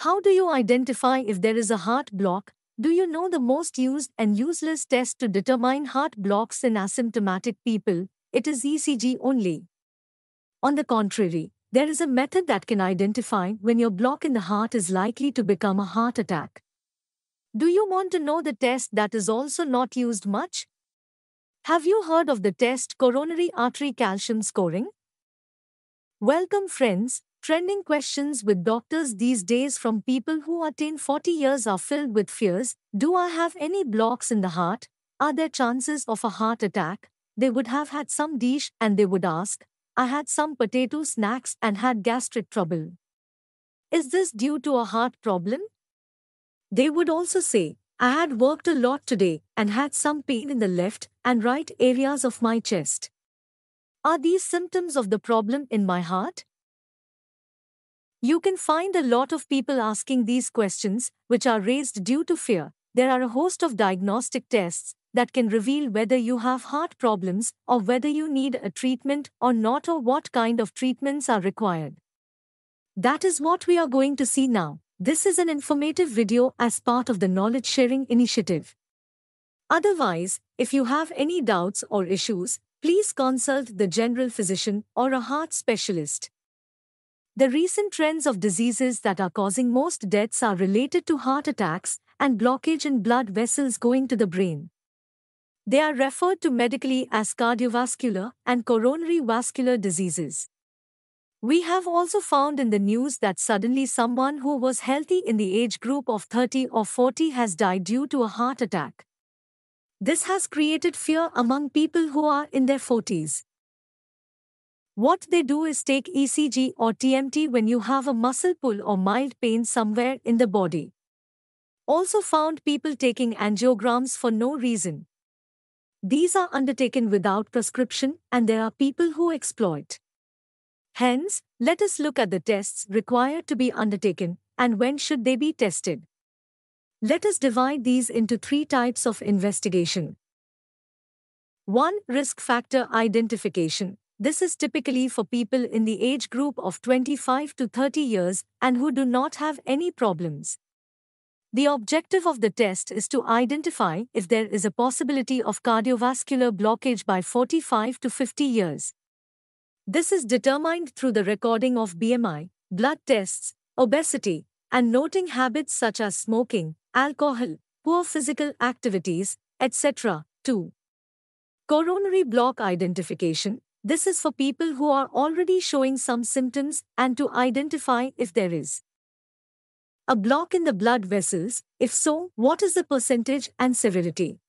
How do you identify if there is a heart block? Do you know the most used and useless test to determine heart blocks in asymptomatic people? It is ECG only. On the contrary, there is a method that can identify when your block in the heart is likely to become a heart attack. Do you want to know the test that is also not used much? Have you heard of the test coronary artery calcium scoring? Welcome friends, trending questions with doctors these days from people who attain 40 years are filled with fears. Do I have any blocks in the heart? Are there chances of a heart attack? They would have had some dish and they would ask, I had some potato snacks and had gastric trouble. Is this due to a heart problem? They would also say, I had worked a lot today and had some pain in the left and right areas of my chest. Are these symptoms of the problem in my heart? You can find a lot of people asking these questions, which are raised due to fear. There are a host of diagnostic tests that can reveal whether you have heart problems or whether you need a treatment or not, or what kind of treatments are required. That is what we are going to see now. This is an informative video as part of the knowledge sharing initiative. Otherwise, if you have any doubts or issues, please consult the general physician or a heart specialist. The recent trends of diseases that are causing most deaths are related to heart attacks and blockage in blood vessels going to the brain. They are referred to medically as cardiovascular and coronary vascular diseases. We have also found in the news that suddenly someone who was healthy in the age group of 30 or 40 has died due to a heart attack. This has created fear among people who are in their 40s. What they do is take ECG or TMT when you have a muscle pull or mild pain somewhere in the body. Also found people taking angiograms for no reason. These are undertaken without prescription and there are people who exploit. Hence, let us look at the tests required to be undertaken and when should they be tested. Let us divide these into 3 types of investigation. 1. Risk factor identification. This is typically for people in the age group of 25 to 30 years and who do not have any problems. The objective of the test is to identify if there is a possibility of cardiovascular blockage by 45 to 50 years. This is determined through the recording of BMI, blood tests, obesity, and noting habits such as smoking, alcohol, poor physical activities, etc. 2. Coronary block identification. This is for people who are already showing some symptoms and to identify if there is a block in the blood vessels. If so, what is the percentage and severity?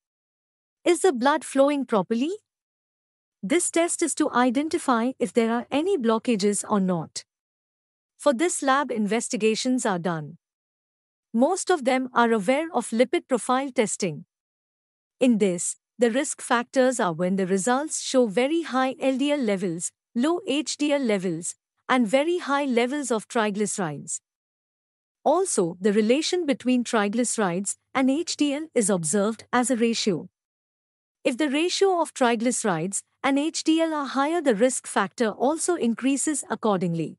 Is the blood flowing properly? This test is to identify if there are any blockages or not. For this, lab investigations are done. Most of them are aware of lipid profile testing. In this, the risk factors are when the results show very high LDL levels, low HDL levels, and very high levels of triglycerides. Also, the relation between triglycerides and HDL is observed as a ratio. If the ratio of triglycerides and HDL are higher, the risk factor also increases accordingly.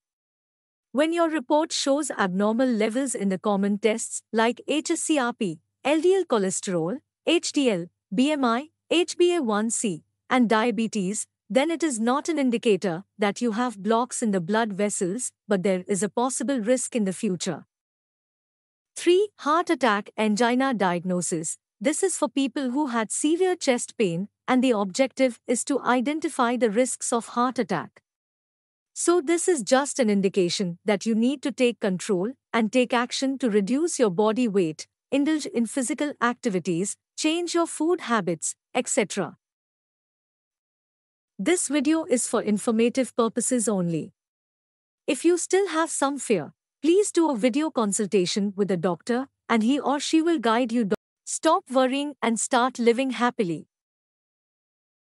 When your report shows abnormal levels in the common tests like hsCRP, LDL cholesterol, HDL, BMI, HbA1c, and diabetes, then it is not an indicator that you have blocks in the blood vessels, but there is a possible risk in the future. 3. Heart attack angina diagnosis. This is for people who had severe chest pain, and the objective is to identify the risks of heart attack. So this is just an indication that you need to take control and take action to reduce your body weight, indulge in physical activities, change your food habits, etc. This video is for informative purposes only. If you still have some fear, please do a video consultation with a doctor and he or she will guide you. Stop worrying and start living happily.